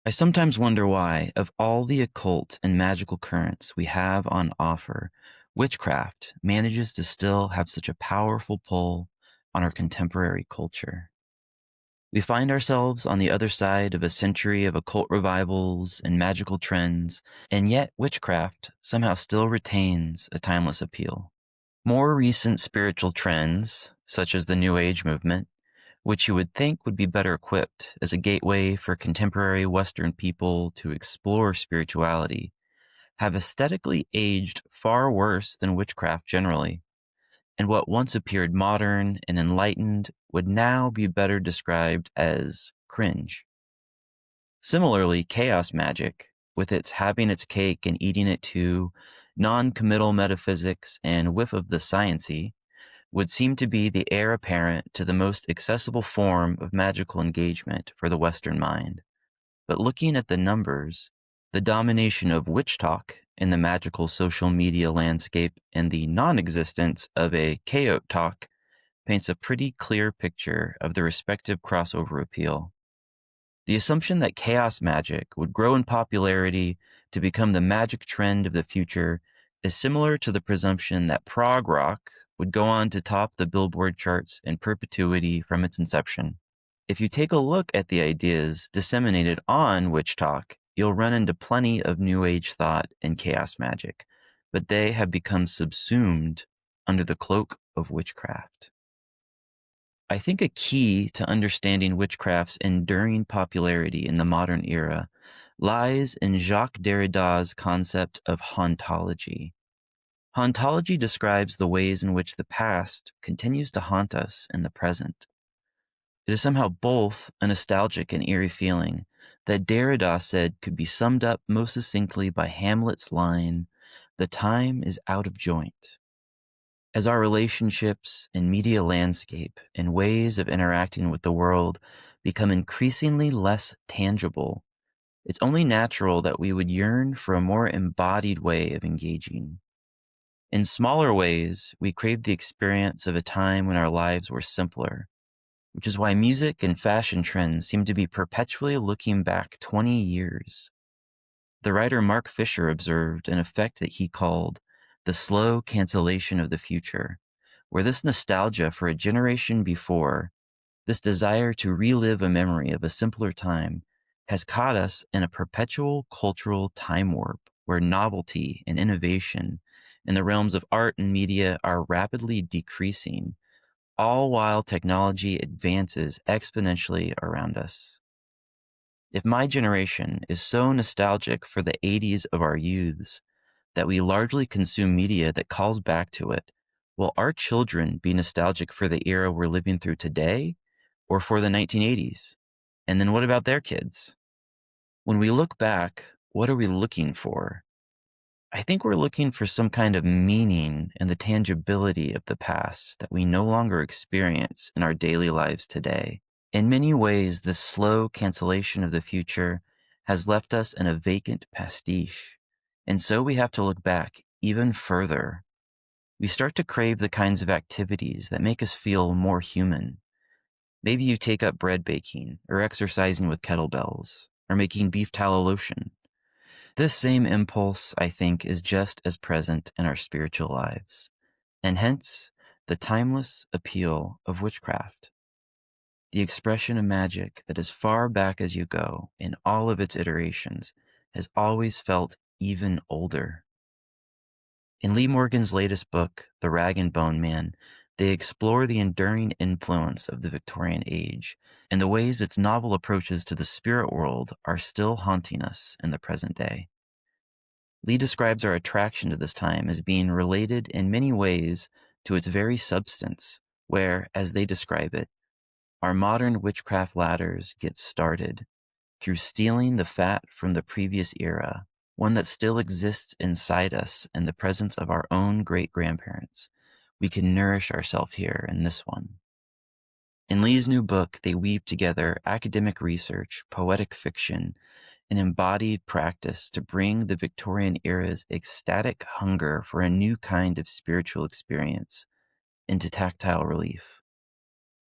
I sometimes wonder why, of all the occult and magical currents we have on offer, witchcraft manages to still have such a powerful pull on our contemporary culture. We find ourselves on the other side of a century of occult revivals and magical trends, and yet witchcraft somehow still retains a timeless appeal. More recent spiritual trends, such as the New Age movement, which you would think would be better equipped as a gateway for contemporary Western people to explore spirituality, have aesthetically aged far worse than witchcraft generally, and what once appeared modern and enlightened would now be better described as cringe. Similarly, chaos magic, with its having its cake and eating it too, non-committal metaphysics and whiff of the sciency, would seem to be the heir apparent to the most accessible form of magical engagement for the Western mind. But looking at the numbers, the domination of witch talk in the magical social media landscape and the non-existence of a chaos talk paints a pretty clear picture of the respective crossover appeal. The assumption that chaos magic would grow in popularity to become the magic trend of the future is similar to the presumption that prog rock would go on to top the Billboard charts in perpetuity from its inception. If you take a look at the ideas disseminated on Witch Talk, you'll run into plenty of New Age thought and chaos magic, but they have become subsumed under the cloak of witchcraft. I think a key to understanding witchcraft's enduring popularity in the modern era lies in Jacques Derrida's concept of hauntology. Hauntology describes the ways in which the past continues to haunt us in the present. It is somehow both a nostalgic and eerie feeling that Derrida said could be summed up most succinctly by Hamlet's line, "The time is out of joint." As our relationships and media landscape and ways of interacting with the world become increasingly less tangible, it's only natural that we would yearn for a more embodied way of engaging. In smaller ways, we crave the experience of a time when our lives were simpler, which is why music and fashion trends seem to be perpetually looking back 20 years. The writer Mark Fischer observed an effect that he called the slow cancellation of the future, where this nostalgia for a generation before, this desire to relive a memory of a simpler time, has caught us in a perpetual cultural time warp where novelty and innovation in the realms of art and media are rapidly decreasing, all while technology advances exponentially around us. If my generation is so nostalgic for the 80s of our youths that we largely consume media that calls back to it, will our children be nostalgic for the era we're living through today or for the 1980s? And then what about their kids? When we look back, what are we looking for? I think we're looking for some kind of meaning in the tangibility of the past that we no longer experience in our daily lives today. In many ways, this slow cancellation of the future has left us in a vacant pastiche. And so we have to look back even further. We start to crave the kinds of activities that make us feel more human. Maybe you take up bread baking, or exercising with kettlebells, or making beef tallow lotion. This same impulse, I think, is just as present in our spiritual lives, and hence the timeless appeal of witchcraft. The expression of magic that as far back as you go in all of its iterations has always felt even older. In Lee Morgan's latest book, The Rag and Bone Man, they explore the enduring influence of the Victorian age and the ways its novel approaches to the spirit world are still haunting us in the present day. Lee describes our attraction to this time as being related in many ways to its very substance, where, as they describe it, our modern witchcraft ladders get started through stealing the fat from the previous era, one that still exists inside us in the presence of our own great-grandparents. We can nourish ourselves here in this one. In Lee's new book, they weave together academic research, poetic fiction, and embodied practice to bring the Victorian era's ecstatic hunger for a new kind of spiritual experience into tactile relief.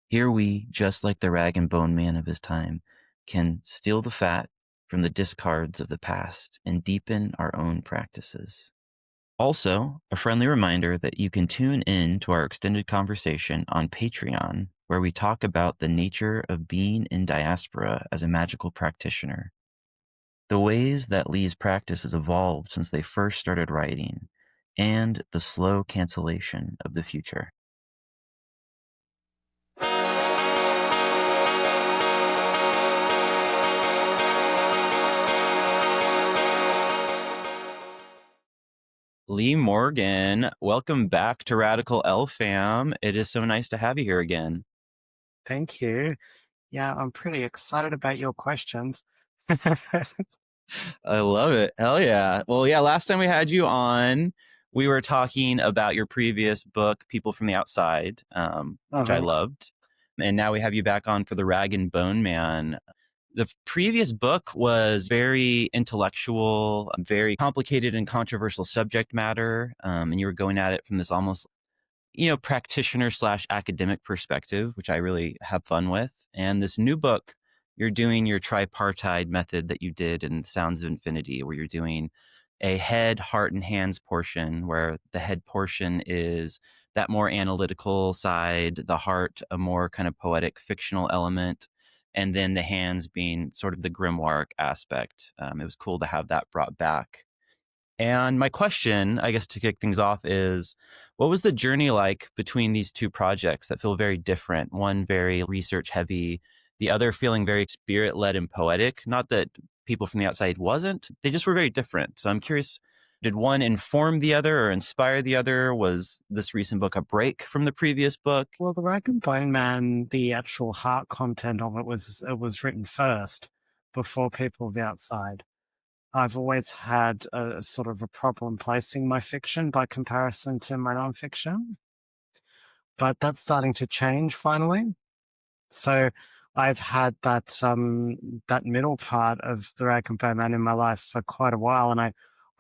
Here we, just like the rag and bone man of his time, can steal the fat from the discards of the past and deepen our own practices. Also, a friendly reminder that you can tune in to our extended conversation on Patreon, where we talk about the nature of being in diaspora as a magical practitioner, the ways that Lee's practice has evolved since they first started writing, and the slow cancellation of the future. Lee Morgan, welcome back to Radical L Fam. It is so nice to have you here again. Thank you. Yeah, I'm pretty excited about your questions. I love it. Hell yeah. Well, yeah, last time we had you on, we were talking about your previous book, People from the Outside, which I Uh-huh. loved. And now we have you back on for The Rag and Bone Man. The previous book was very intellectual, very complicated and controversial subject matter. And you were going at it from this almost practitioner slash academic perspective, which I really have fun with. And this new book, you're doing your tripartite method that you did in Sounds of Infinity, where you're doing a head, heart, and hands portion, where the head portion is that more analytical side, the heart, a more kind of poetic, fictional element, and then the hands being sort of the grimoire aspect. It was cool to have that brought back. And my question, I guess, to kick things off is, what was the journey like between these two projects that feel very different? One very research heavy, the other feeling very spirit led and poetic. Not that People from the Outside wasn't, they just were very different. So I'm curious, did one inform the other or inspire the other? Was this recent book a break from the previous book? Well, the Rag and Bone Man, the actual heart content of it was written first before People of the Outside. I've always had a sort of a problem placing my fiction by comparison to my nonfiction, but that's starting to change finally. So I've had that middle part of the Rag and Bone Man in my life for quite a while, and I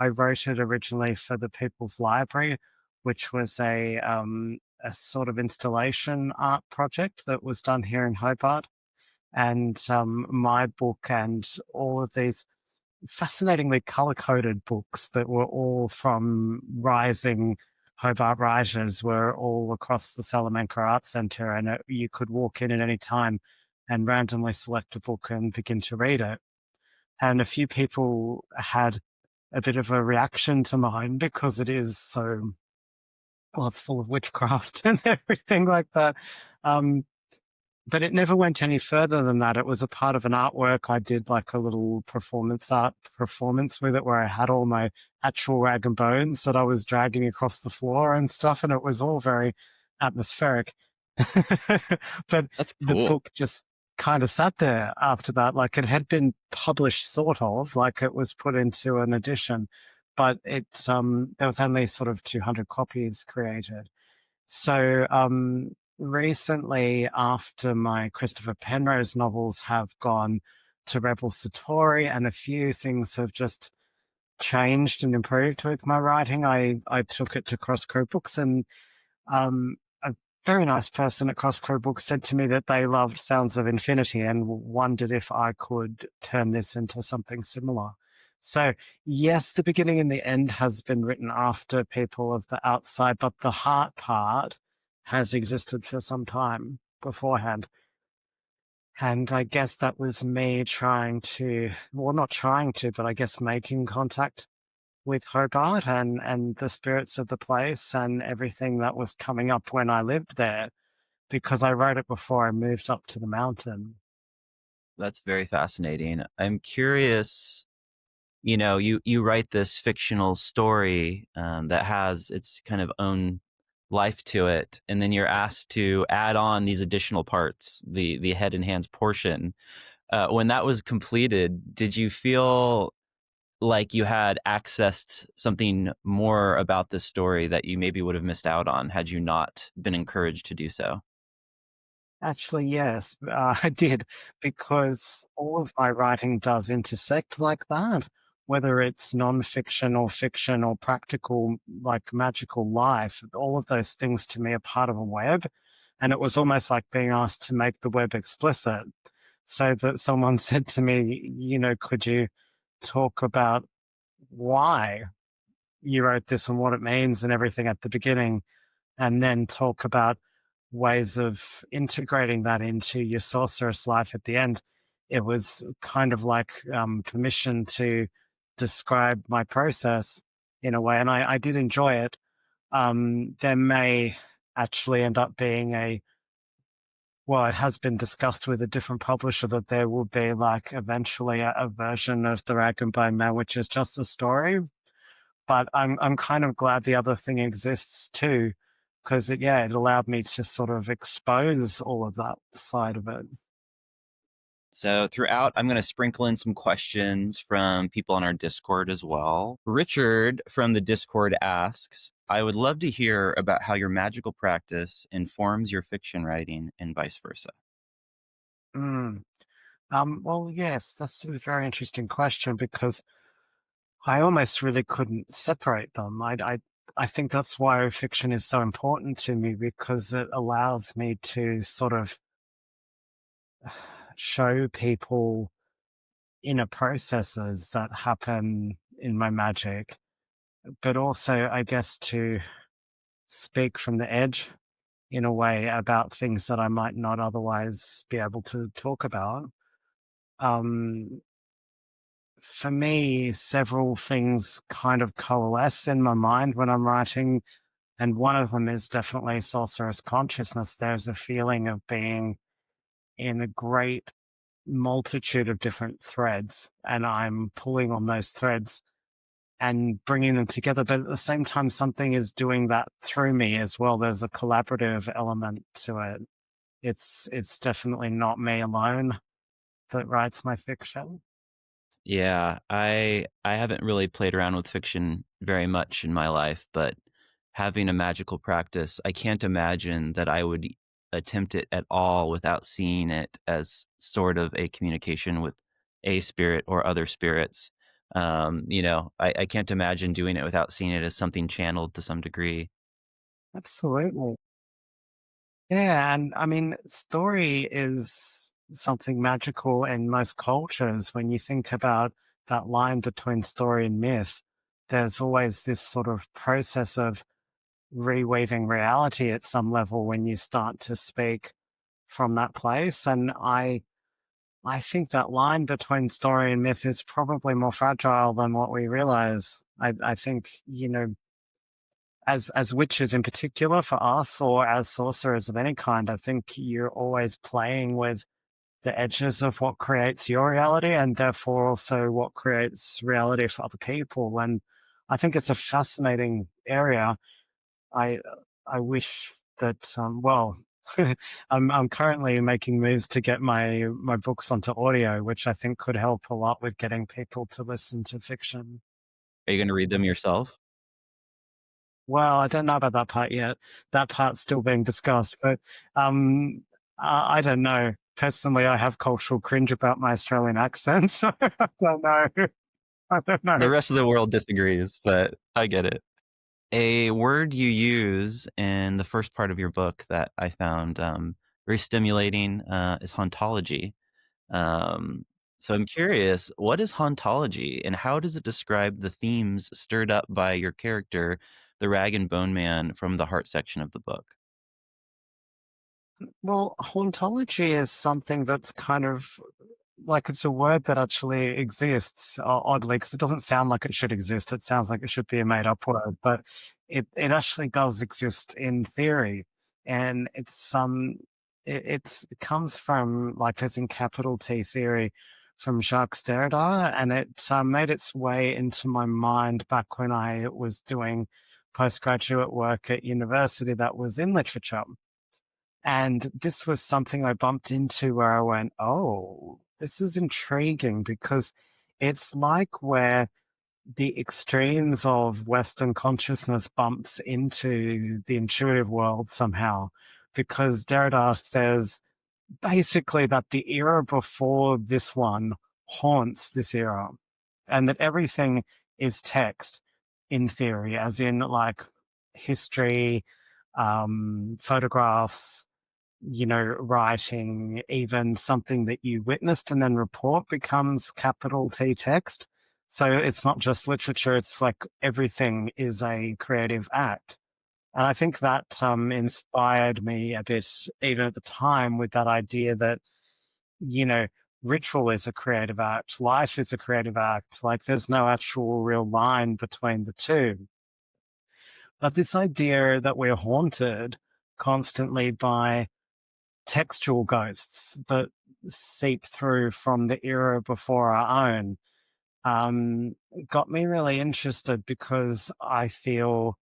wrote it originally for the People's Library, which was a sort of installation art project that was done here in Hobart. And my book and all of these fascinatingly color-coded books that were all from rising Hobart writers were all across the Salamanca Arts Centre, and you could walk in at any time and randomly select a book and begin to read it. And a few people had a bit of a reaction to mine because it is so, well, it's full of witchcraft and everything like that. Um, but it never went any further than that. It was a part of an artwork. I did like a little art performance with it where I had all my actual rag and bones that I was dragging across the floor and stuff, and it was all very atmospheric. But That's the cool. book just kind of sat there after that. Like it had been published sort of, like it was put into an edition, but there was only sort of 200 copies created. So recently, after my Christopher Penrose novels have gone to Rebel Satori, and a few things have just changed and improved with my writing, I took it to Cross Crow Books, and a very nice person at Cross Crow Books said to me that they loved Sounds of Infinity and wondered if I could turn this into something similar. So, yes, the beginning and the end has been written after People of the Outside, but the heart part has existed for some time beforehand. And I guess that was me trying to, well, not trying to, but I guess making contact with Hobart and the spirits of the place and everything that was coming up when I lived there, because I wrote it before I moved up to the mountain. That's very fascinating. I'm curious, you write this fictional story that has its kind of own life to it, and then you're asked to add on these additional parts, the head and hands portion. When that was completed, did you feel like you had accessed something more about this story that you maybe would have missed out on had you not been encouraged to do so? Actually, yes, I did, because all of my writing does intersect like that, whether it's nonfiction or fiction or practical, like magical life. All of those things to me are part of a web. And it was almost like being asked to make the web explicit. so that someone said to me, could you talk about why you wrote this and what it means and everything at the beginning, and then talk about ways of integrating that into your sorceress life at the end. It was kind of like permission to describe my process in a way, and I did enjoy it. There may actually end up being it has been discussed with a different publisher that there will be like eventually a version of the Rag and Bone Man, which is just a story. But I'm kind of glad the other thing exists too, because it allowed me to sort of expose all of that side of it. So throughout, I'm going to sprinkle in some questions from people on our Discord as well. Richard from the Discord asks, I would love to hear about how your magical practice informs your fiction writing and vice versa. Mm. Well, yes, that's a very interesting question because I almost really couldn't separate them. I think that's why fiction is so important to me because it allows me to sort of show people inner processes that happen in my magic, but also, I guess, to speak from the edge in a way about things that I might not otherwise be able to talk about. Um, for me, several things kind of coalesce in my mind when I'm writing, and one of them is definitely sorcerer's consciousness. There's a feeling of being in a great multitude of different threads, and I'm pulling on those threads and bringing them together. But at the same time, something is doing that through me as well. There's a collaborative element to it. It's definitely not me alone that writes my fiction. Yeah, I haven't really played around with fiction very much in my life, but having a magical practice, I can't imagine that I would attempt it at all without seeing it as sort of a communication with a spirit or other spirits. I can't imagine doing it without seeing it as something channeled to some degree. Absolutely. Yeah, and I mean, story is something magical in most cultures. When you think about that line between story and myth, there's always this sort of process of reweaving reality at some level when you start to speak from that place. And I think that line between story and myth is probably more fragile than what we realize. I think, as witches in particular for us or as sorcerers of any kind, I think you're always playing with the edges of what creates your reality and therefore also what creates reality for other people. And I think it's a fascinating area. I I wish that I'm currently making moves to get my books onto audio, which I think could help a lot with getting people to listen to fiction. Are you going to read them yourself? Well, I don't know about that part yet. That part's still being discussed, but I don't know. Personally, I have cultural cringe about my Australian accent, so I don't know. I don't The know. rest of the world disagrees, but I get it. A word you use in the first part of your book that I found very stimulating is hauntology. Um, so I'm curious, what is hauntology and how does it describe the themes stirred up by your character, the Rag and Bone Man, from the heart section of the book? Well, hauntology is something that's kind of like it's a word that actually exists, oddly, because it doesn't sound like it should exist. It sounds like it should be a made up word, but it actually does exist in theory. And it comes from, like, as in capital T theory, from Jacques Derrida, and it made its way into my mind back when I was doing postgraduate work at university that was in literature. And this was something I bumped into where I went, oh, this is intriguing because it's like where the extremes of Western consciousness bumps into the intuitive world somehow. Because Derrida says basically that the era before this one haunts this era, and that everything is text in theory, as in like history, photographs, writing even something that you witnessed and then report becomes capital T text. So it's not just literature, it's like everything is a creative act. And I think that inspired me a bit, even at the time, with that idea that, you know, ritual is a creative act, life is a creative act. Like there's no actual real line between the two. But this idea that we're haunted constantly by textual ghosts that seep through from the era before our own um, got me really interested because I feel,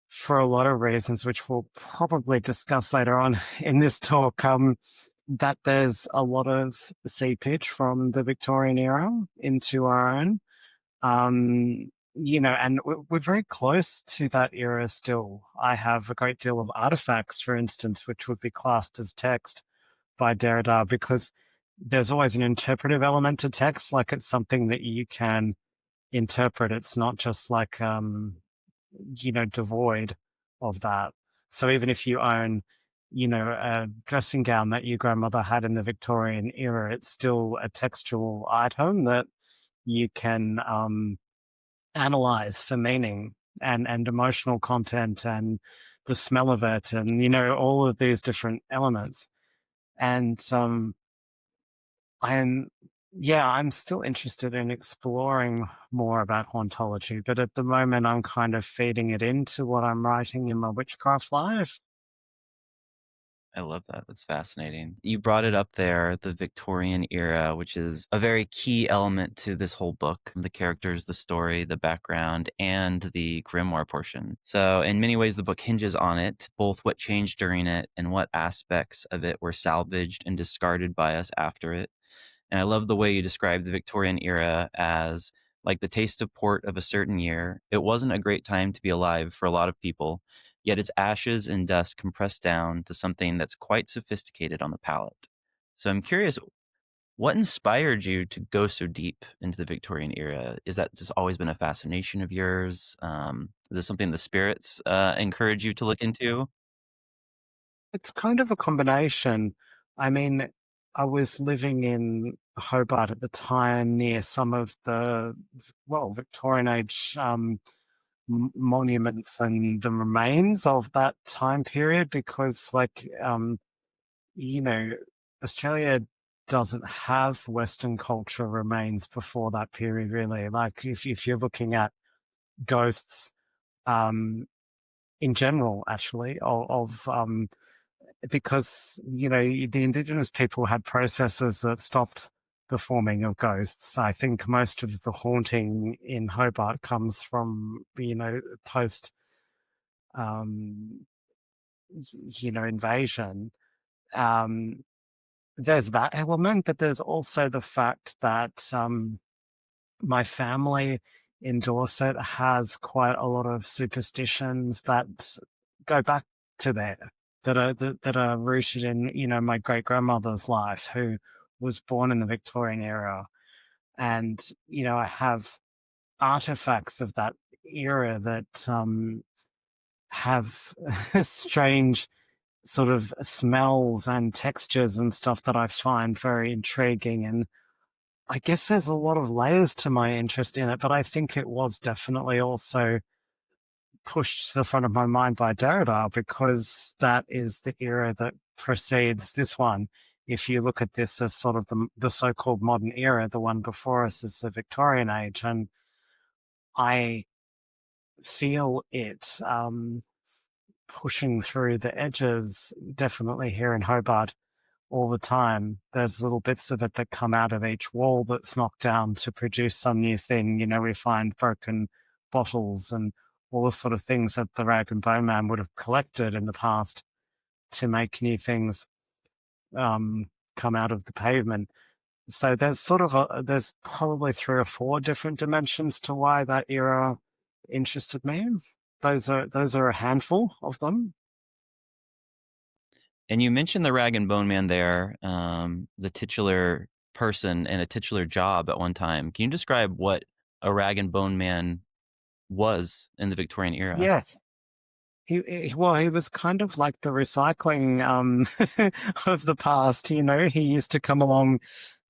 for a lot of reasons, which we'll probably discuss later on in this talk, that there's a lot of seepage from the Victorian era into our own. And we're very close to that era still. I have a great deal of artifacts, for instance, which would be classed as text by Derrida because there's always an interpretive element to text, like it's something that you can interpret. It's not just like, devoid of that. So even if you own, a dressing gown that your grandmother had in the Victorian era, it's still a textual item that you can analyze for meaning and emotional content and the smell of it and, all of these different elements. And I'm yeah, I'm still interested in exploring more about hauntology, but at the moment I'm kind of feeding it into what I'm writing in my Witchcraft Live. I love that. That's fascinating. You brought it up there, the Victorian era, which is a very key element to this whole book, the characters, the story, the background, and the grimoire portion. So, in many ways, the book hinges on it, both what changed during it and what aspects of it were salvaged and discarded by us after it. And I love the way you describe the Victorian era as like the taste of port of a certain year. It wasn't a great time to be alive for a lot of people, yet its ashes and dust compressed down to something that's quite sophisticated on the palate. So I'm curious, what inspired you to go so deep into the Victorian era? Is that just always been a fascination of yours? Is this something the spirits encourage you to look into? It's kind of a combination. I mean, I was living in Hobart at the time near some of the, well, Victorian age monuments and the remains of that time period because, like, you know, Australia doesn't have Western culture remains before that period, really. Like, if you're looking at ghosts um, in general, actually, of because, the Indigenous people had processes that stopped the forming of ghosts. I think most of the haunting in Hobart comes from, post, um, invasion. Um, there's that element, but there's also the fact that my family in Dorset has quite a lot of superstitions that go back to there, that are rooted in, my great grandmother's life, who was born in the Victorian era, and I have artifacts of that era that have strange sort of smells and textures and stuff that I find very intriguing. And I guess there's a lot of layers to my interest in it, but I think it was definitely also pushed to the front of my mind by Derrida because that is the era that precedes this one. If you look at this as sort of the so-called modern era, the one before us is the Victorian age, and I feel it pushing through the edges, definitely here in Hobart all the time. There's little bits of it that come out of each wall that's knocked down to produce some new thing. We find broken bottles and all the sort of things that the rag and bone man would have collected in the past to make new things come out of the pavement. So there's there's probably three or four different dimensions to why that era interested me. Those are a handful of them. And you mentioned the rag and bone man there, the titular person and a titular job at one time. Can you describe what a rag and bone man was in the Victorian era? Yes. He was kind of like the recycling of the past. You know, he used to come along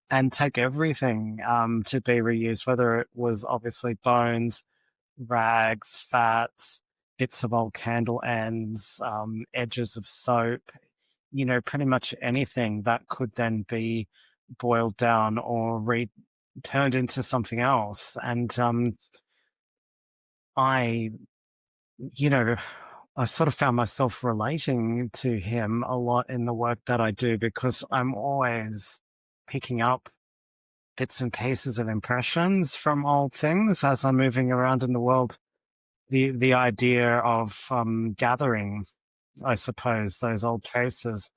and take everything to be reused, whether it was obviously bones, rags, fats, bits of old candle ends, edges of soap, you know, pretty much anything that could then be boiled down or turned into something else. And I, you know, I sort of found myself relating to him a lot in the work that I do because I'm always picking up bits and pieces of impressions from old things as I'm moving around in the world. The idea of gathering, I suppose, those old traces.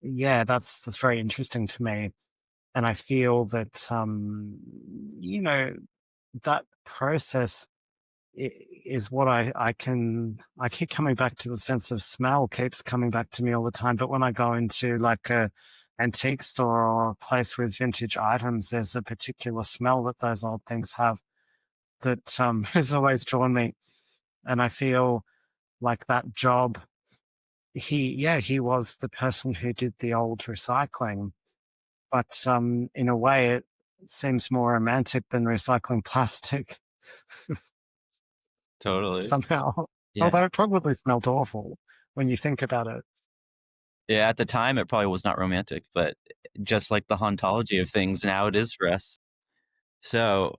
Yeah, that's very interesting to me, and I feel that you know that process is what I keep coming back to. The sense of smell keeps coming back to me all the time, but when I go into like a antique store or a place with vintage items, there's a particular smell that those old things have that has always drawn me, and I feel like that job, he was the person who did the old recycling, but in a way it seems more romantic than recycling plastic Totally. somehow, Yeah. although it probably smelled awful when you think about it. Yeah, at the time, it probably was not romantic, but just like the hauntology of things, now it is for us. So,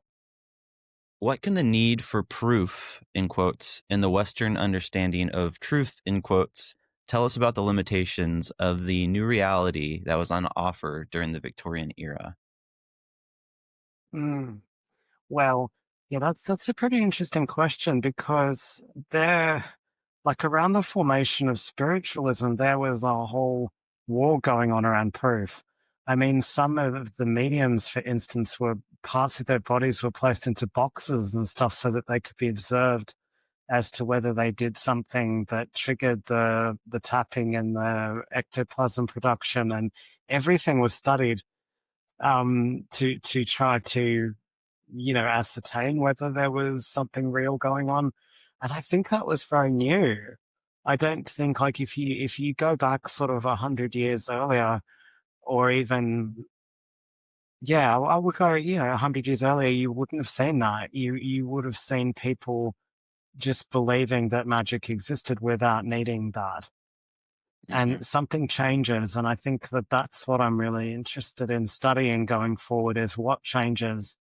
what can the need for proof, in quotes, in the Western understanding of truth, in quotes, tell us about the limitations of the new reality that was on offer during the Victorian era? Mm. Well, yeah, that's a pretty interesting question because there, like around the formation of spiritualism, there was a whole war going on around proof. I mean, some of the mediums, for instance, were parts of their bodies were placed into boxes and stuff so that they could be observed as to whether they did something that triggered the tapping and the ectoplasm production, and everything was studied to try to, you know, ascertain whether there was something real going on. And I think that was very new. I don't think like if you go back sort of 100 years earlier, or even yeah, I would go, you know, 100 years earlier, you wouldn't have seen that. You would have seen people just believing that magic existed without needing that. Hmm. And something changes, and I think that that's what I'm really interested in studying going forward is what changes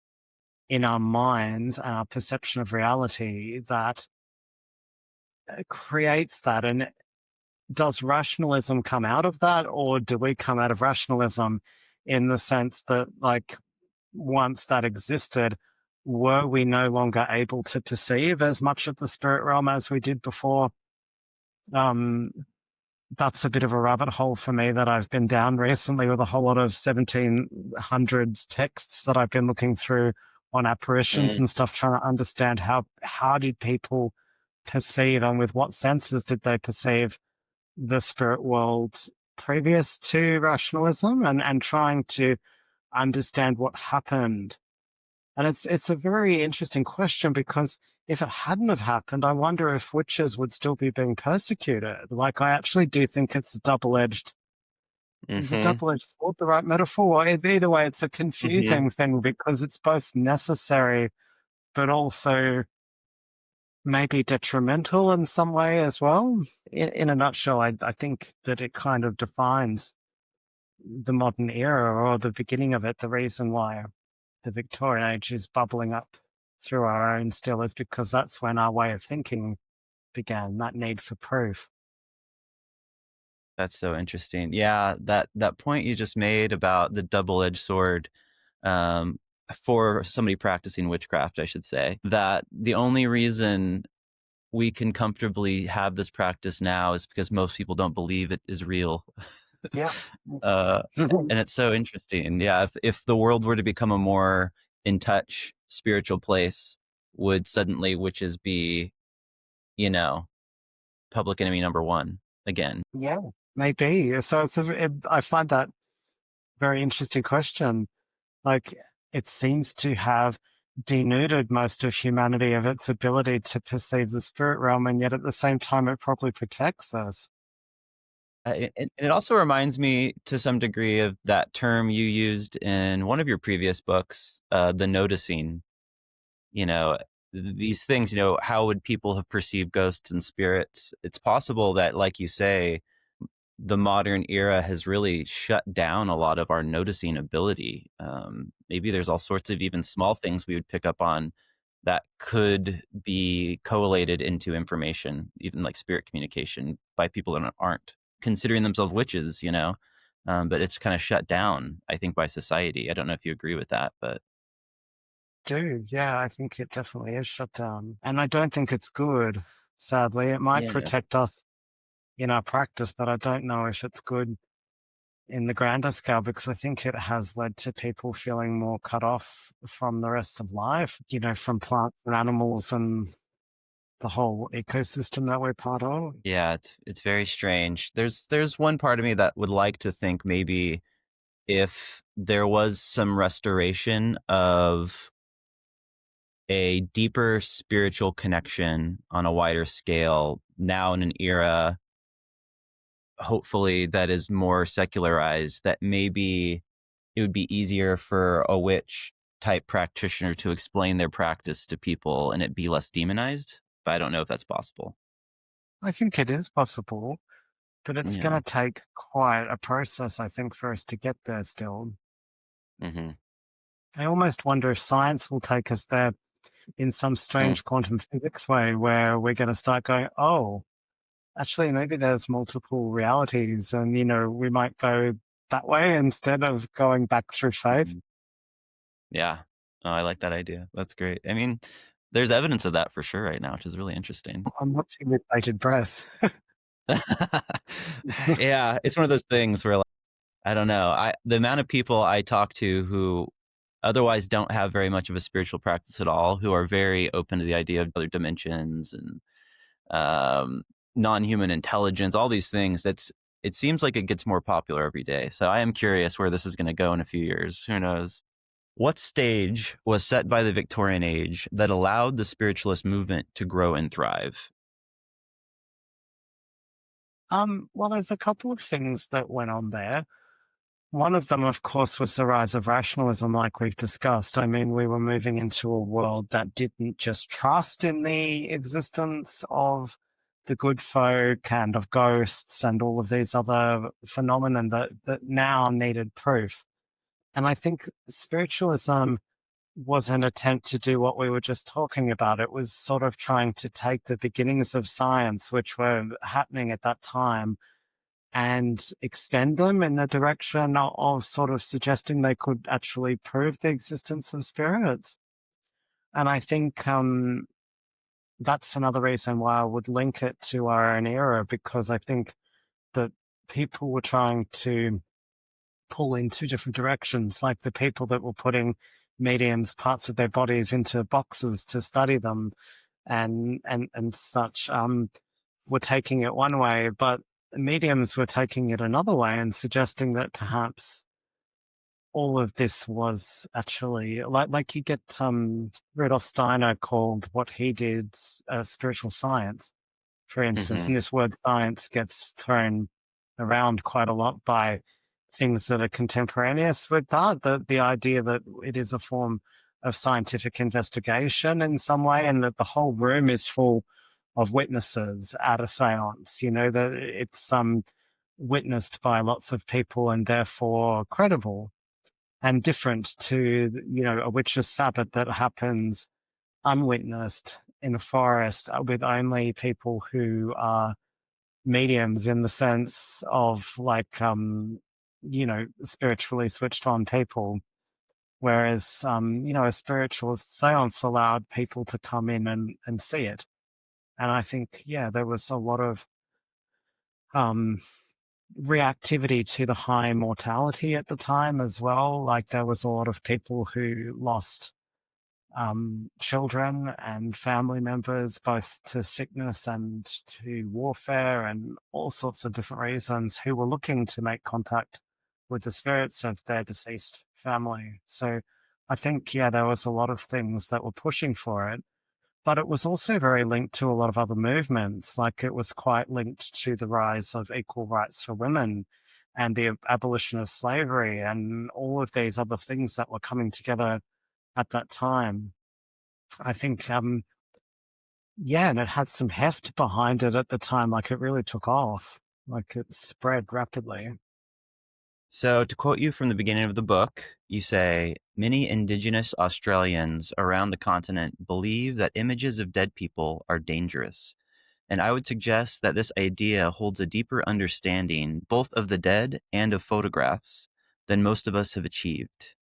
in our minds, our perception of reality that creates that. And does rationalism come out of that, or do we come out of rationalism in the sense that, like, once that existed, were we no longer able to perceive as much of the spirit realm as we did before? Um, that's a bit of a rabbit hole for me that I've been down recently with a whole lot of 1700s texts that I've been looking through on apparitions Mm. and stuff, trying to understand how did people perceive and with what senses did they perceive the spirit world previous to rationalism, and trying to understand what happened. And it's a very interesting question because if it hadn't have happened, I wonder if witches would still be being persecuted. Like, I actually do think it's a double-edged is a Hmm. double-edged sword the right metaphor? Either way, it's a Hmm. confusing thing because it's both necessary but also maybe detrimental in some way as well. In a nutshell, I think that it kind of defines the modern era or the beginning of it. The reason why the Victorian age is bubbling up through our own still is because that's when our way of thinking began, that need for proof. That's so interesting. Yeah, that point you just made about the double-edged sword, um, for somebody practicing witchcraft, I should say, that the only reason we can comfortably have this practice now is because most people don't believe it is real. Yeah. uh, and it's so interesting. Yeah, if the world were to become a more in touch spiritual place, would suddenly witches be, you know, public enemy number one again? Yeah, maybe. So I find that very interesting question. Like, it seems to have denuded most of humanity of its ability to perceive the spirit realm, and yet at the same time, it probably protects us. And it also reminds me to some degree of that term you used in one of your previous books, the noticing. You know, these things, how would people have perceived ghosts and spirits? It's possible that, like you say, the modern era has really shut down a lot of our noticing ability. Maybe there's all sorts of even small things we would pick up on that could be collated into information, even like spirit communication, by people that aren't considering themselves witches. But it's kind of shut down, I think, by society. I don't know if you agree with that, but Do, yeah, I think it definitely is shut down. And I don't think it's good, sadly. It might yeah. protect us in our practice, but I don't know if it's good in the grander scale because I think it has led to people feeling more cut off from the rest of life, from plants and animals and the whole ecosystem that we're part of. Yeah, it's very strange. There's one part of me that would like to think maybe if there was some restoration of a deeper spiritual connection on a wider scale now in an era, hopefully, that is more secularized, that maybe it would be easier for a witch type practitioner to explain their practice to people and it be less demonized. But I don't know if that's possible. I think it is possible, but it's going Yeah. to take quite a process, I think, for us to get there still. Mm-hmm. I almost wonder if science will take us there in some Mm. strange quantum physics way where we're going to start going, oh, actually, maybe there's multiple realities and, we might go that way instead of going back through faith. Mhm. Yeah. Oh, I like that idea. That's great. I mean, there's evidence of that for sure right now, which is really interesting. I'm watching with bated breath. Yeah, it's one of those things where, like, I don't know. The amount of people I talk to who otherwise don't have very much of a spiritual practice at all, who are very open to the idea of other dimensions and um, non-human intelligence, all these things. It seems like it gets more popular every day. So I am curious where this is going to go in a few years. Who knows? What stage was set by the Victorian age that allowed the spiritualist movement to grow and thrive? Well, there's a couple of things that went on there. One of them, of course, was the rise of rationalism, like we've discussed. I mean, we were moving into a world that didn't just trust in the existence of the good folk and of ghosts and all of these other phenomena that now needed proof. And I think spiritualism was an attempt to do what we were just talking about. It was sort of trying to take the beginnings of science, which were happening at that time, and extend them in the direction of sort of suggesting they could actually prove the existence of spirits. And I think that's another reason why I would link it to our own era, because I think that people were trying to pull in two different directions, like the people that were putting mediums parts of their bodies into boxes to study them and such were taking it one way, but mediums were taking it another way and suggesting that perhaps all of this was actually like you get Rudolf Steiner called what he did spiritual science, for instance, Hmm. and this word science gets thrown around quite a lot by things that are contemporaneous with that. The idea that it is a form of scientific investigation in some way, and that the whole room is full of witnesses at a séance. That it's witnessed by lots of people and therefore credible and different to a witch's sabbat that happens unwitnessed in a forest with only people who are mediums in the sense of like spiritually switched on people, whereas a spiritual seance allowed people to come in and see it. And I think there was a lot of um reactivity to the high mortality at the time as well. Like there was a lot of people who lost children and family members, both to sickness and to warfare and all sorts of different reasons, who were looking to make contact with the spirits of their deceased family. So I think, yeah, there was a lot of things that were pushing for it, but it was also very linked to a lot of other movements. Like it was quite linked to the rise of equal rights for women and the abolition of slavery and all of these other things that were coming together at that time. I think, yeah, and it had some heft behind it at the time. Like it really took off, like it spread rapidly. So, to quote you from the beginning of the book, you say, many Indigenous Australians around the continent believe that images of dead people are dangerous. And I would suggest that this idea holds a deeper understanding both of the dead and of photographs than most of us have achieved.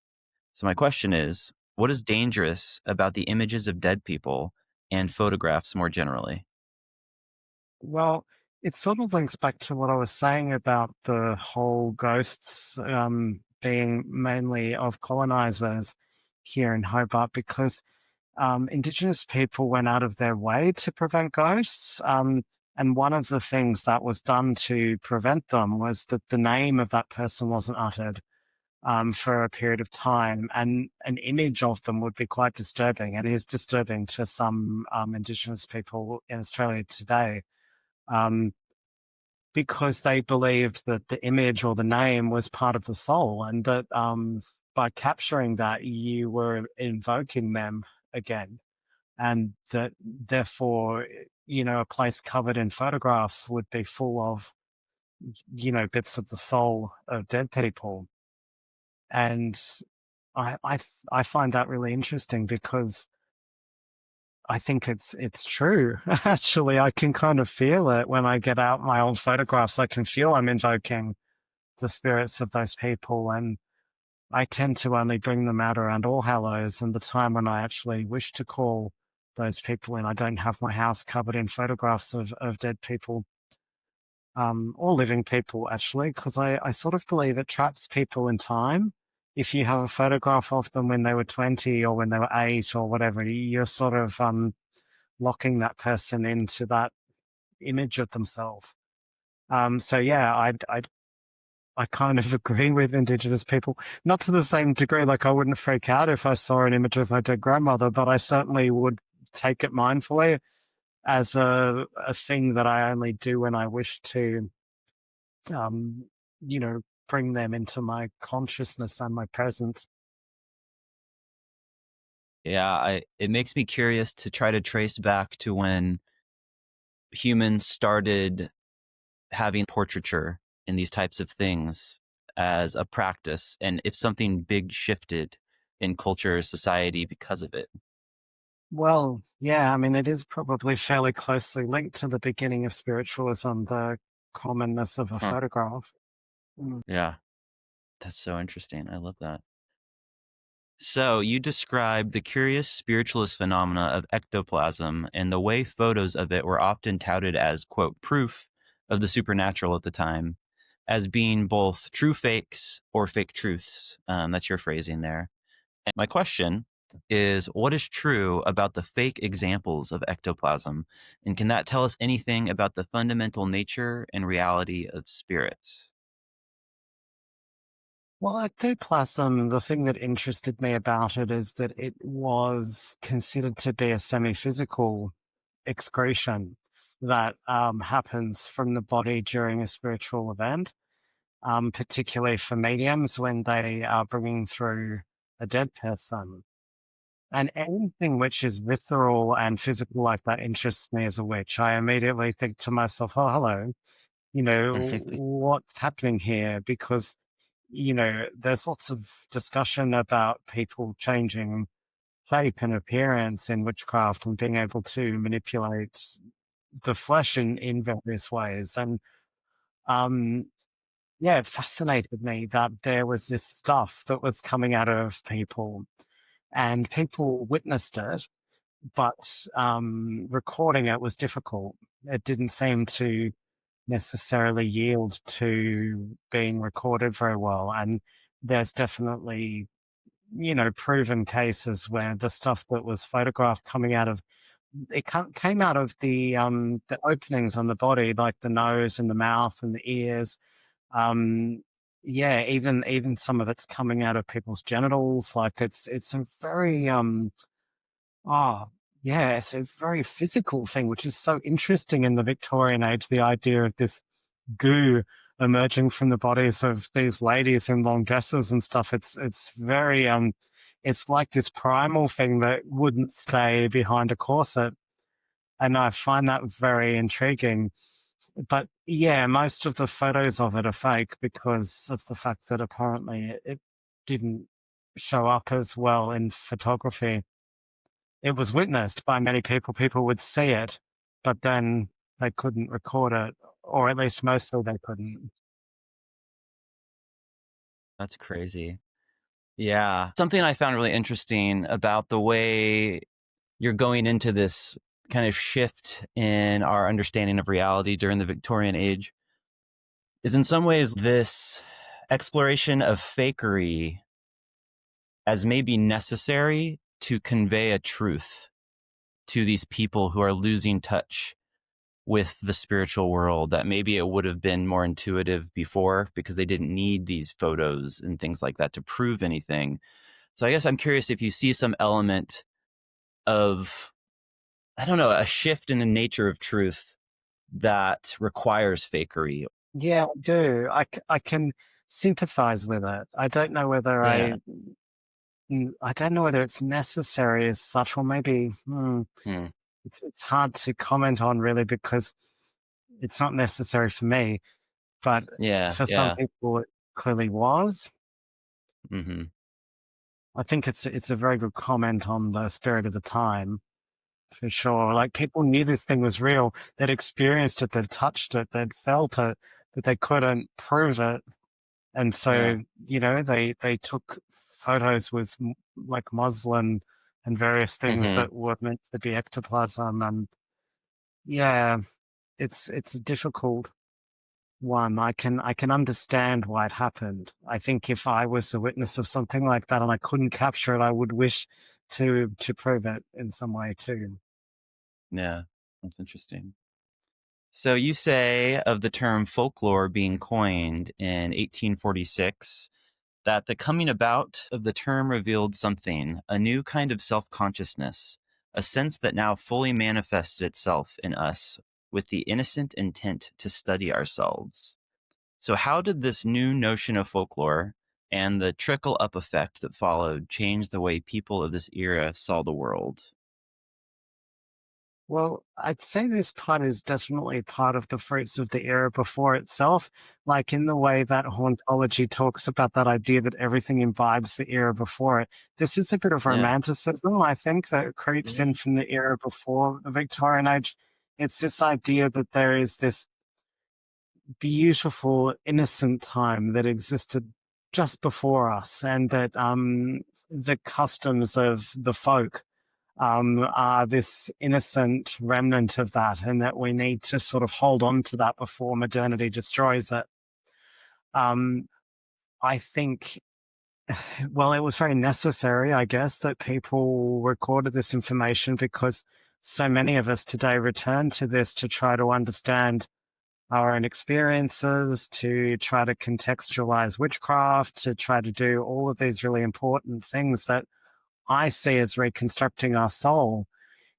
So, my question is, what is dangerous about the images of dead people and photographs more generally? Well, it sort of links back to what I was saying about the whole ghosts being mainly of colonizers here in Hobart, because Indigenous people went out of their way to prevent ghosts. And one of the things that was done to prevent them was that the name of that person wasn't uttered for a period of time, and an image of them would be quite disturbing. It is disturbing to some Indigenous people in Australia today, um, because they believed that the image or the name was part of the soul, and that by capturing that, you were invoking them again, and that therefore, a place covered in photographs would be full of, bits of the soul of dead people. And I find that really interesting because I think it's true. Actually, I can kind of feel it when I get out my old photographs. I can feel I'm invoking the spirits of those people, and I tend to only bring them out around All Hallows and the time when I actually wish to call those people in. I don't have my house covered in photographs of dead people, or living people, actually, because I sort of believe it traps people in time. If you have a photograph of them when they were 20 or when they were 8 or whatever, you're sort of locking that person into that image of themselves. So yeah, I kind of agree with Indigenous people, not to the same degree. Like I wouldn't freak out if I saw an image of my dead grandmother, but I certainly would take it mindfully as a thing that I only do when I wish to, um, you know, bring them into my consciousness and my presence. Yeah, it makes me curious to try to trace back to when humans started having portraiture in these types of things as a practice, and if something big shifted in culture or society because of it. Well, yeah, I mean, it is probably fairly closely linked to the beginning of spiritualism, the commonness of a Huh. photograph. Mm. Yeah, that's so interesting. I love that. So, you describe the curious spiritualist phenomena of ectoplasm and the way photos of it were often touted as, quote, proof of the supernatural at the time, as being both true fakes or fake truths. That's your phrasing there. And my question is, what is true about the fake examples of ectoplasm? And can that tell us anything about the fundamental nature and reality of spirits? Well, ectoplasm, the thing that interested me about it is that it was considered to be a semi-physical excretion that happens from the body during a spiritual event, particularly for mediums when they are bringing through a dead person. And anything which is visceral and physical like that interests me as a witch. I immediately think to myself, oh, hello, what's happening here? Because, there's lots of discussion about people changing shape and appearance in witchcraft and being able to manipulate the flesh in various ways. And um, yeah, it fascinated me that there was this stuff that was coming out of people and people witnessed it, but recording it was difficult. It didn't seem to necessarily yield to being recorded very well. And there's definitely, proven cases where the stuff that was photographed coming out of came out of the openings on the body, like the nose and the mouth and the ears. Um, yeah, even some of it's coming out of people's genitals. Like it's a very oh yeah, it's a very physical thing, which is so interesting in the Victorian age. The idea of this goo emerging from the bodies of these ladies in long dresses and stuff. It's very it's like this primal thing that wouldn't stay behind a corset. And I find that very intriguing. But yeah, most of the photos of it are fake because of the fact that apparently it didn't show up as well in photography. It was witnessed by many people. People would see it, but then they couldn't record it, or at least mostly they couldn't. That's crazy. Yeah. Something I found really interesting about the way you're going into this kind of shift in our understanding of reality during the Victorian age is in some ways this exploration of fakery as maybe necessary to convey a truth to these people who are losing touch with the spiritual world, that maybe it would have been more intuitive before because they didn't need these photos and things like that to prove anything. So I guess I'm curious if you see some element of, I don't know, a shift in the nature of truth that requires fakery. Yeah, I do. I can sympathize with it. I don't know whether Yeah. I don't know whether it's necessary as such, or maybe Hmm. it's hard to comment on really because it's not necessary for me, but Yeah. for some Yeah. people it clearly was. Hmm. I think it's a very good comment on the spirit of the time for sure. Like people knew this thing was real, they'd experienced it, they'd touched it, they'd felt it, but they couldn't prove it. And Yeah. so, they took photos with like muslin and various things Hmm. that were meant to be ectoplasm. And yeah, it's a difficult one. I can understand why it happened. I think if I was a witness of something like that and I couldn't capture it, I would wish to prove it in some way too. Yeah. That's interesting. So you say of the term folklore being coined in 1846 that the coming about of the term revealed something, a new kind of self consciousness, a sense that now fully manifested itself in us with the innocent intent to study ourselves. So, how did this new notion of folklore and the trickle up effect that followed change the way people of this era saw the world? Well, I'd say this part is definitely part of the fruits of the era before itself, like in the way that hauntology talks about that idea that everything imbibes the era before it. This is a bit of Yeah. romanticism, I think, that creeps Yeah. in from the era before the Victorian age. It's this idea that there is this beautiful, innocent time that existed just before us, and that the customs of the folk are this innocent remnant of that, and that we need to sort of hold on to that before modernity destroys it. Um, I think, well, it was very necessary, I guess, that people recorded this information because so many of us today return to this to try to understand our own experiences, to try to contextualize witchcraft, to try to do all of these really important things that I see as reconstructing our soul.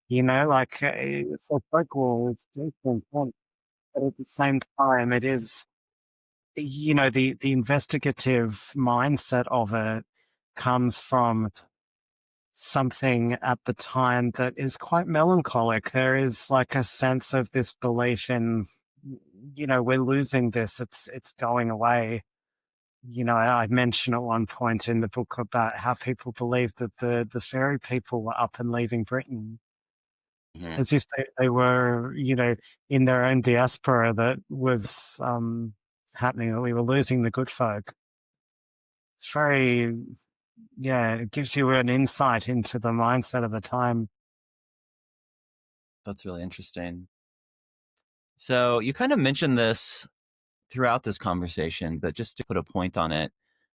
Like it's a folklore, it's deeply important, but at the same time, it is, the investigative mindset of it comes from something at the time that is quite melancholic. There is like a sense of this belief in, we're losing this, it's going away. I mentioned at one point in the book about how people believed that the fairy people were up and leaving Britain Mhm. as if they were, in their own diaspora that was happening, that we were losing the good folk. It's very, yeah, it gives you an insight into the mindset of the time. That's really interesting. So, you kind of mentioned this throughout this conversation, but just to put a point on it.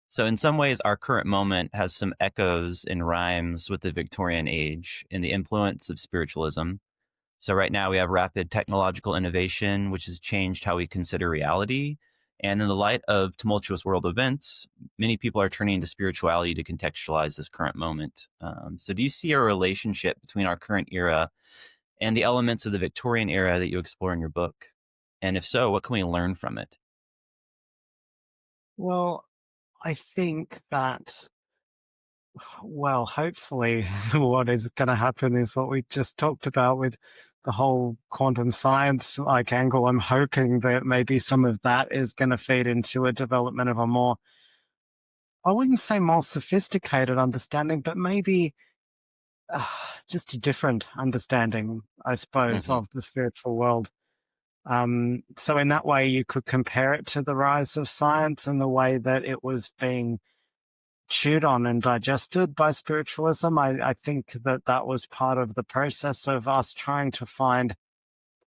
So, in some ways, our current moment has some echoes and rhymes with the Victorian age and the influence of spiritualism. So, right now, we have rapid technological innovation, which has changed how we consider reality. And in the light of tumultuous world events, many people are turning to spirituality to contextualize this current moment. So, do you see a relationship between our current era and the elements of the Victorian era that you explore in your book? And if so, what can we learn from it? Well, I think that, well, hopefully, what is going to happen is what we just talked about with the whole quantum science like angle. I'm hoping that maybe some of that is going to feed into a development of a more, I wouldn't say more sophisticated understanding, but maybe uh, just a different understanding, I suppose, Mm-hmm. of the spiritual world. So in that way, you could compare it to the rise of science and the way that it was being chewed on and digested by spiritualism. I think that that was part of the process of us trying to find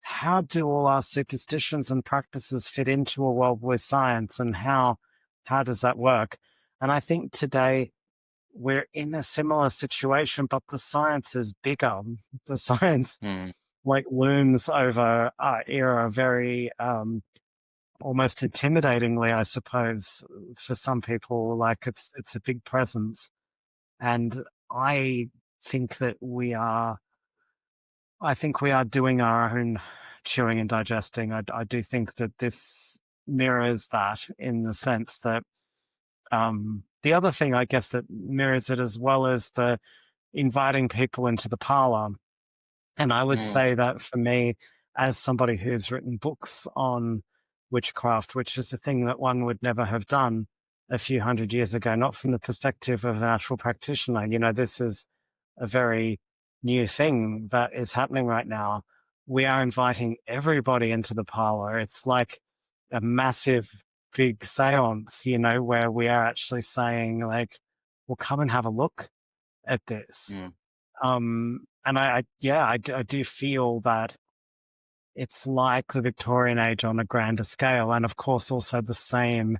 how do all our superstitions and practices fit into a world with science, and how does that work? And I think today we're in a similar situation, but the science is bigger. The science Mm, like looms over our era very almost intimidatingly, I suppose, for some people. Like it's a big presence, and I think that I think we are doing our own chewing and digesting. I do think that this mirrors that in the sense that the other thing, I guess, that mirrors it as well is the inviting people into the parlor. And I would mm, say that for me, as somebody who's written books on witchcraft, which is a thing that one would never have done a few hundred years ago, not from the perspective of an actual practitioner. This is a very new thing that is happening right now. We are inviting everybody into the parlor. It's like a massive, big seance, where we are actually saying, like, well, come and have a look at this. mm, And yeah, I do feel that it's like the Victorian age on a grander scale. And of course, also the same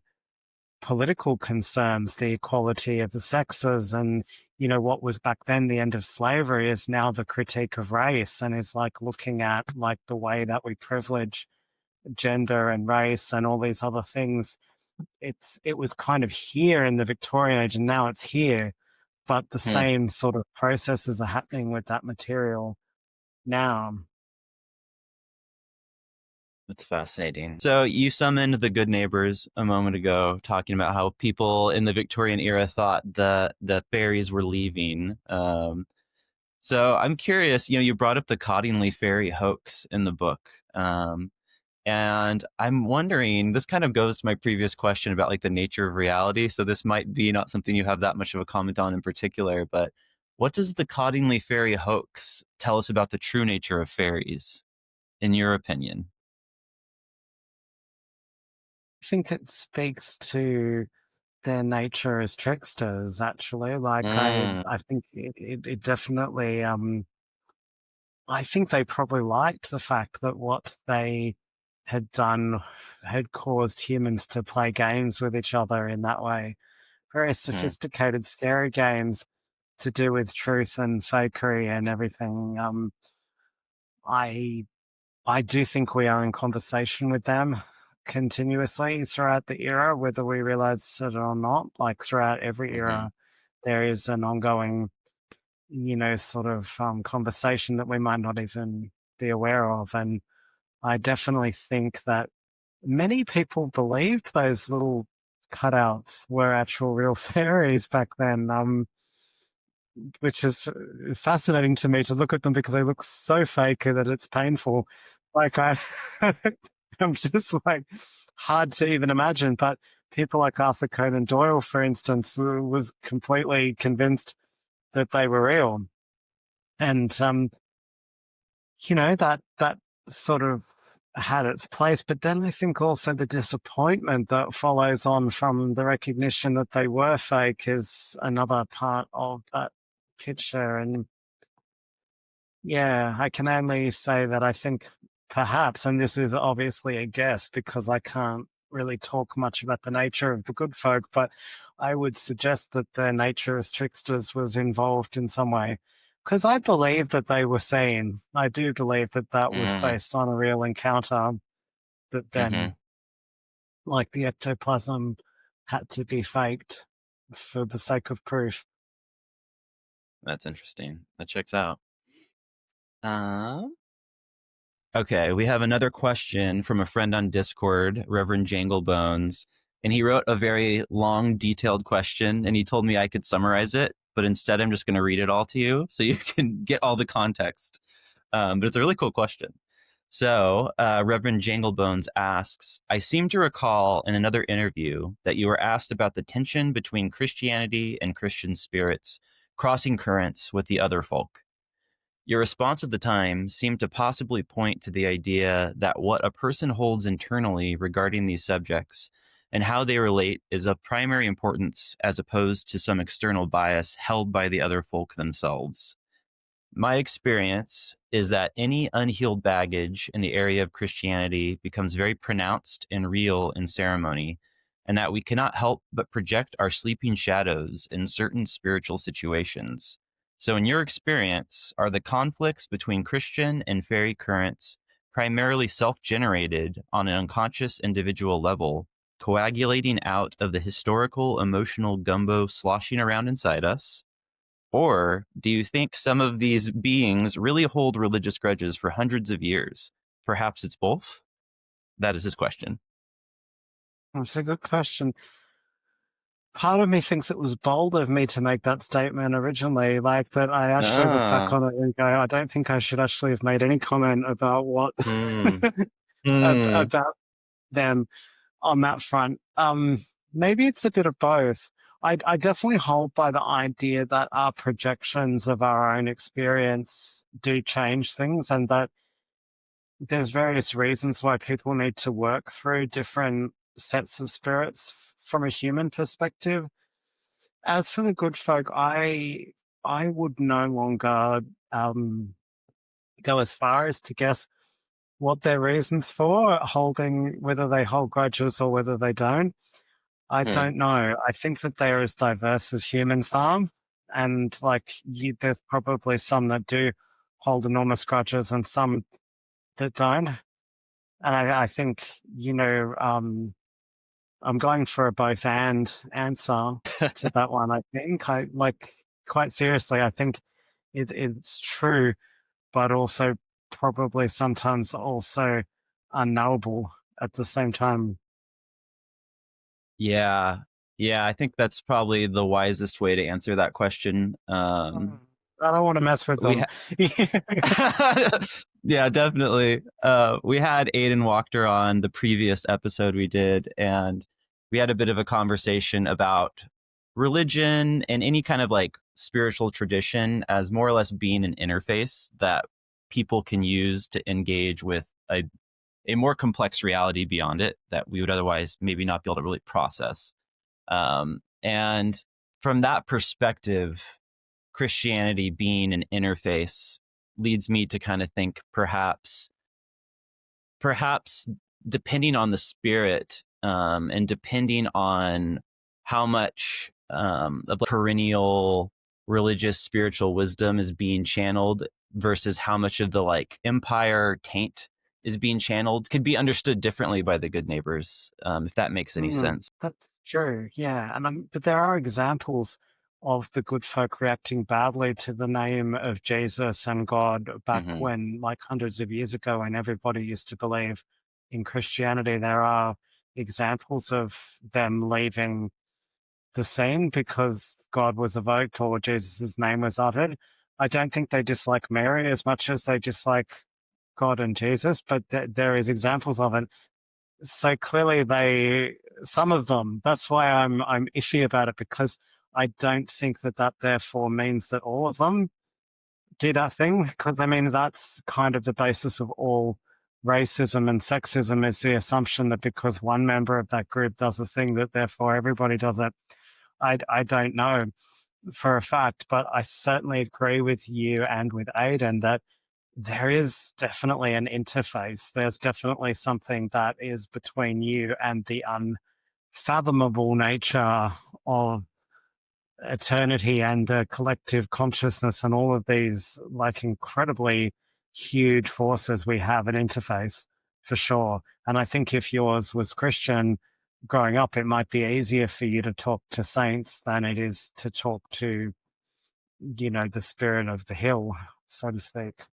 political concerns, the equality of the sexes, and, what was back then the end of slavery is now the critique of race, and is like looking at like the way that we privilege gender and race and all these other things. It was kind of here in the Victorian age, and now it's here, but the mm. same sort of processes are happening with that material now. That's fascinating. So you summoned the good neighbors a moment ago, talking about how people in the Victorian era thought that the fairies were leaving. So I'm curious. You brought up the Cottingley fairy hoax in the book, and I'm wondering. This kind of goes to my previous question about like the nature of reality. So this might be not something you have that much of a comment on in particular, but what does the Cottingley fairy hoax tell us about the true nature of fairies, in your opinion? I think it speaks to their nature as tricksters, actually. Like Mm, I think it definitely I think they probably liked the fact that what they had done had caused humans to play games with each other in that way. Very mm, sophisticated, scary games to do with truth and fakery and everything. I I do think we are in conversation with them continuously throughout the era, whether we realize it or not. Like throughout every mm-hmm. era, there is an ongoing, sort of conversation that we might not even be aware of. And I definitely think that many people believed those little cutouts were actual real fairies back then. Which is fascinating to me to look at them because they look so fake that it's painful. Like I'm just like hard to even imagine. But people like Arthur Conan Doyle, for instance, was completely convinced that they were real, and that sort of had its place. But then I think also the disappointment that follows on from the recognition that they were fake is another part of that picture. And yeah, I can only say that I think perhaps, and this is obviously a guess because I can't really talk much about the nature of the good folk, but I would suggest that their nature as tricksters was involved in some way. Because I believe that they were seen. I do believe that that was Mm, based on a real encounter that mm-hmm. then like the ectoplasm had to be faked for the sake of proof. That's interesting. That checks out. Okay, we have another question from a friend on Discord, Reverend Janglebones, and he wrote a very long, detailed question, and he told me I could summarize it, but instead I'm just going to read it all to you so you can get all the context. But it's a really cool question. So, Reverend Janglebones asks, I seem to recall in another interview that you were asked about the tension between Christianity and Christian spirits crossing currents with the other folk. Your response at the time seemed to possibly point to the idea that what a person holds internally regarding these subjects and how they relate is of primary importance as opposed to some external bias held by the other folk themselves. My experience is that any unhealed baggage in the area of Christianity becomes very pronounced and real in ceremony, and that we cannot help but project our sleeping shadows in certain spiritual situations. So, in your experience, are the conflicts between Christian and fairy currents primarily self generated on an unconscious individual level, coagulating out of the historical emotional gumbo sloshing around inside us? Or do you think some of these beings really hold religious grudges for hundreds of years? Perhaps it's both? That is his question. That's a good question. Part of me thinks it was bold of me to make that statement originally, like that I actually look back Ah, on it and go, I don't think I should actually have made any comment about what hmm, hmm, about them on that front. Maybe it's a bit of both. I definitely hold by the idea that our projections of our own experience do change things, and that there's various reasons why people need to work through different sets of spirits from a human perspective. As for the good folk, I would no longer go as far as to guess what their reasons for holding, whether they hold grudges or whether they don't. I hmm. don't know. I think that they're as diverse as humans are, and like there's probably some that do hold enormous grudges and some that don't. And I think I'm going for a both and answer to that one. I think I like quite seriously. I think it's true, but also probably sometimes also unknowable at the same time. Yeah. Yeah, I think that's probably the wisest way to answer that question. Mm. I don't want to mess with We them. ha- yeah, definitely. We had Aiden Wachter on the previous episode we did, and we had a bit of a conversation about religion and any kind of like spiritual tradition as more or less being an interface that people can use to engage with a more complex reality beyond it that we would otherwise maybe not be able to really process. And from that perspective, Christianity being an interface leads me to kind of think perhaps depending on the spirit and depending on how much of perennial religious spiritual wisdom is being channeled versus how much of the like empire taint is being channeled could be understood differently by the good neighbors, if that makes any Mm, sense. that's true, yeah. And but there are examples of the good folk reacting badly to the name of Jesus and God back Mm-hmm. when, like hundreds of years ago, when everybody used to believe in Christianity. There are examples of them leaving the scene because God was evoked or Jesus' name was uttered. I don't think they dislike Mary as much as they dislike God and Jesus, but there is examples of it. So clearly some of them, that's why I'm iffy about it, because I don't think that therefore means that all of them do that thing, because I mean that's kind of the basis of all racism and sexism, is the assumption that because one member of that group does a thing that therefore everybody does it. I don't know for a fact, but I certainly agree with you and with Aidan that there is definitely an interface. There's definitely something that is between you and the unfathomable nature of eternity and the collective consciousness and all of these like incredibly huge forces. We have an interface for sure. And I think if yours was Christian, growing up, it might be easier for you to talk to saints than it is to talk to, the spirit of the hill, so to speak.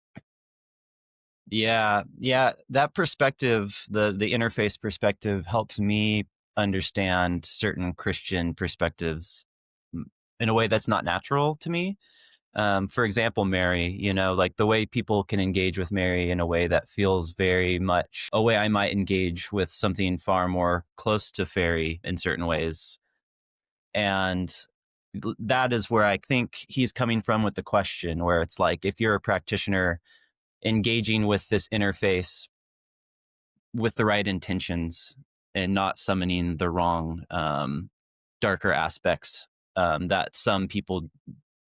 Yeah, yeah, that perspective, the interface perspective helps me understand certain Christian perspectives in a way that's not natural to me. For example, Mary, like the way people can engage with Mary in a way that feels very much a way I might engage with something far more close to fairy in certain ways. And that is where I think he's coming from with the question, where it's like, if you're a practitioner engaging with this interface with the right intentions and not summoning the wrong darker aspects that some people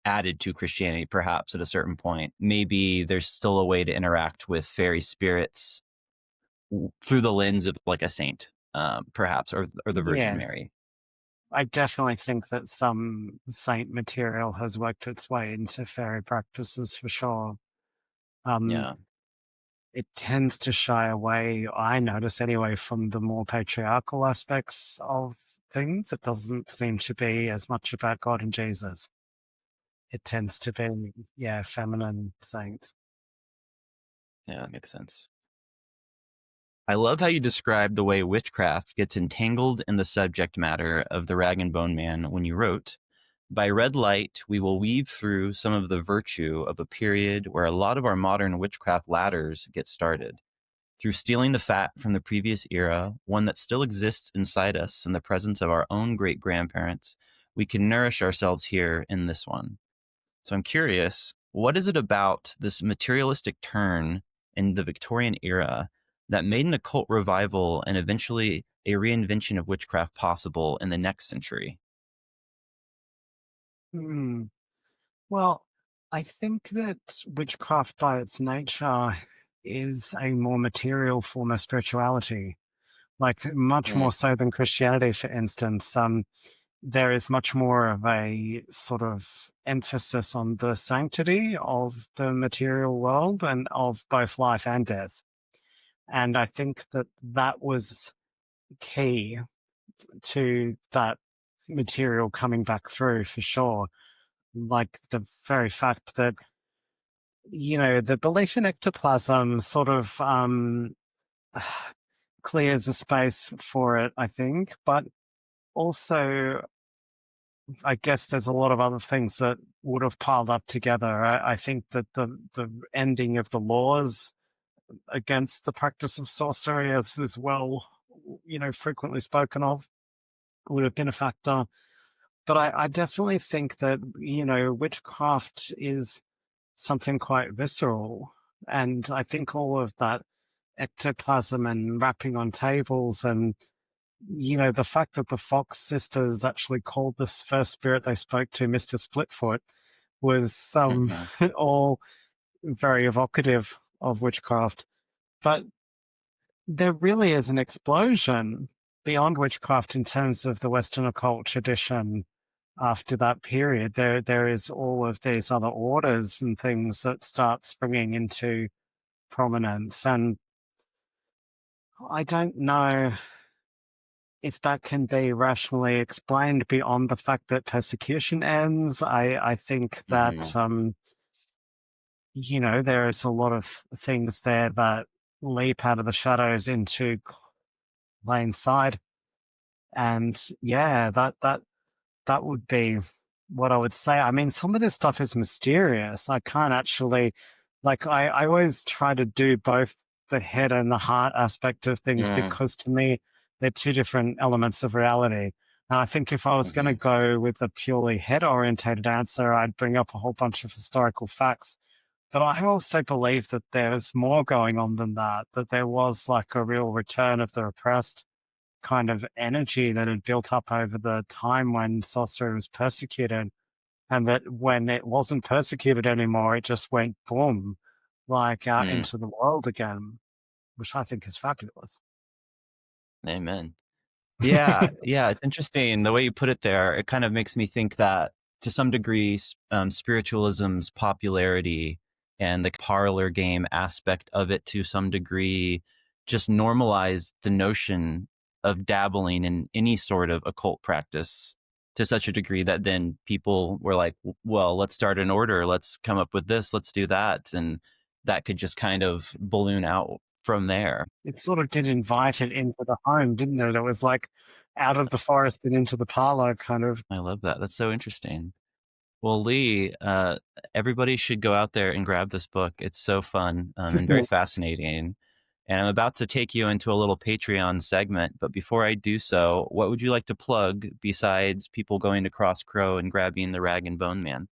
added to Christianity, perhaps at a certain point, maybe there's still a way to interact with fairy spirits through the lens of like a saint, perhaps, or the Virgin Yes, Mary. I definitely think that some saint material has worked its way into fairy practices for sure. Um, Yeah. it tends to shy away, I notice anyway, from the more patriarchal aspects of things. It doesn't seem to be as much about God and Jesus. It tends to be, yeah, feminine saints. Yeah, that makes sense. I love how you described the way witchcraft gets entangled in the subject matter of the Rag and Bone Man when you wrote, "By red light, we will weave through some of the virtue of a period where a lot of our modern witchcraft ladders get started. Through stealing the fat from the previous era, one that still exists inside us in the presence of our own great grandparents, we can nourish ourselves here in this one." So I'm curious, what is it about this materialistic turn in the Victorian era that made an occult revival and eventually a reinvention of witchcraft possible in the next century? Hmm. Well, I think that witchcraft by its nature is a more material form of spirituality, like much Mm, more so than Christianity, for instance. There is much more of a sort of emphasis on the sanctity of the material world and of both life and death. And I think that that was key to that material coming back through for sure. Like the very fact that, the belief in ectoplasm sort of clears a space for it, I think. But also, I guess there's a lot of other things that would have piled up together. I think that the ending of the laws against the practice of sorcery, as well, frequently spoken of, would have been a factor. But I definitely think that, witchcraft is something quite visceral. And I think all of that ectoplasm and rapping on tables and, the fact that the Fox sisters actually called this first spirit they spoke to Mr. Splitfoot was mhm, all very evocative of witchcraft. But there really is an explosion beyond witchcraft in terms of the Western occult tradition after that period. There is all of these other orders and things that start springing into prominence. And I don't know if that can be rationally explained beyond the fact that persecution ends. I think that, mhm, there's a lot of things there that leap out of the shadows into plain sight. And yeah, that would be what I would say. I mean, some of this stuff is mysterious. I can't actually, like, I always try to do both the head and the heart aspect of things mm, because to me, they're two different elements of reality. And I think if I was going to mhm, go with a purely head orientated answer, I'd bring up a whole bunch of historical facts. But I also believe that there's more going on than that there was like a real return of the repressed kind of energy that had built up over the time when sorcery was persecuted, and that when it wasn't persecuted anymore, it just went boom, like out mm. into the world again, which I think is fabulous. Amen. Yeah, yeah, it's interesting the way you put it there. It kind of makes me think that to some degree, spiritualism's popularity and the parlor game aspect of it to some degree just normalized the notion of dabbling in any sort of occult practice to such a degree that then people were like, well, let's start an order, let's come up with this, let's do that, and that could just kind of balloon out from there. It sort of did invite it into the home, didn't it? It was like out of the forest and into the parlor kind of. I love that. That's so interesting. Well, Lee, everybody should go out there and grab this book. It's so fun and very fascinating. And I'm about to take you into a little Patreon segment. But before I do so, what would you like to plug besides people going to Cross Crow and grabbing the Rag and Bone Man?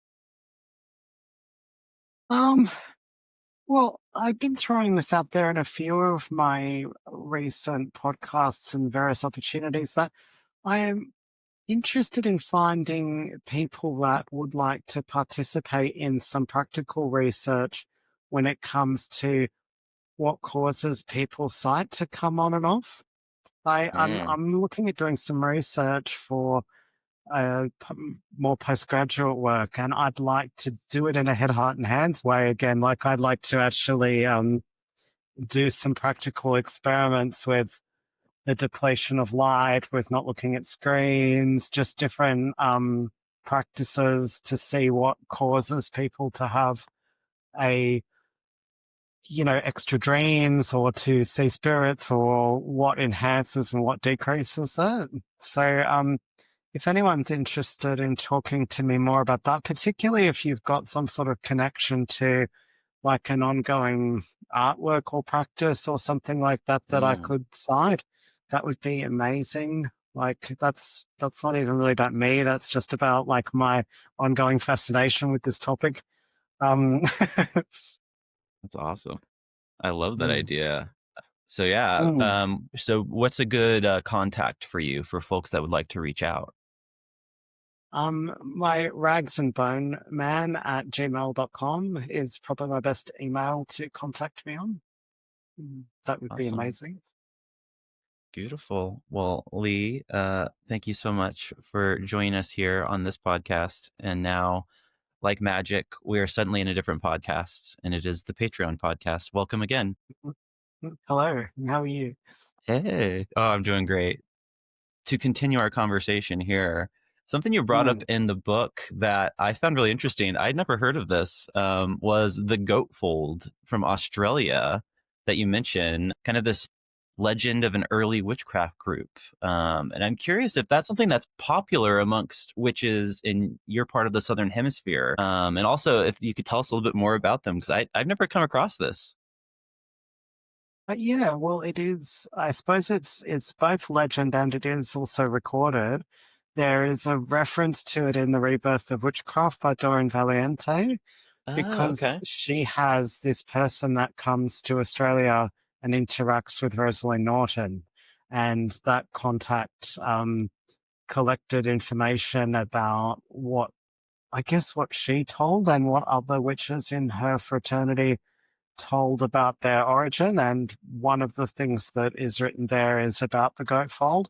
Um, well, I've been throwing this out there in a few of my recent podcasts and various opportunities that I am interested in finding people that would like to participate in some practical research when it comes to what causes people's sight to come on and off. Mm, I'm looking at doing some research for more postgraduate work, and I'd like to do it in a head, heart, and hands way again. Like I'd like to actually do some practical experiments with the depletion of light, with not looking at screens, just different practices to see what causes people to have a extra dreams or to see spirits, or what enhances and what decreases it. So if anyone's interested in talking to me more about that, particularly if you've got some sort of connection to like an ongoing artwork or practice or something like that that I mm. could cite, that would be amazing. Like that's not even really about me. That's just about like my ongoing fascination with this topic. Um, That's awesome. I love that mm, idea. So yeah, mm. so what's a good contact for you for folks that would like to reach out? My rags and bone man at gmail.com is probably my best email to contact me on. That would be Awesome. amazing. Beautiful. Well, Lee, thank you so much for joining us here on this podcast. And now, like magic, we are suddenly in a different podcast, and it is the Patreon podcast. Welcome again. Hello, how are you? Hey. Oh, I'm doing great. To continue our conversation here, something you brought up Mm. in the book that I found really interesting, I'd never heard of this, was the goat fold from Australia that you mentioned, kind of this legend of an early witchcraft group. And I'm curious if that's something that's popular amongst witches in your part of the Southern Hemisphere. And also if you could tell us a little bit more about them, because I've never come across this. Yeah, well, it is. I suppose it's both legend and it is also recorded. There is a reference to it in the Rebirth of Witchcraft by Doreen Valiente, Oh, because okay. she has this person that comes to Australia and interacts with Rosalie Norton, and that contact collected information about what I guess what she told and what other witches in her fraternity told about their origin. And one of the things that is written there is about the goat fold.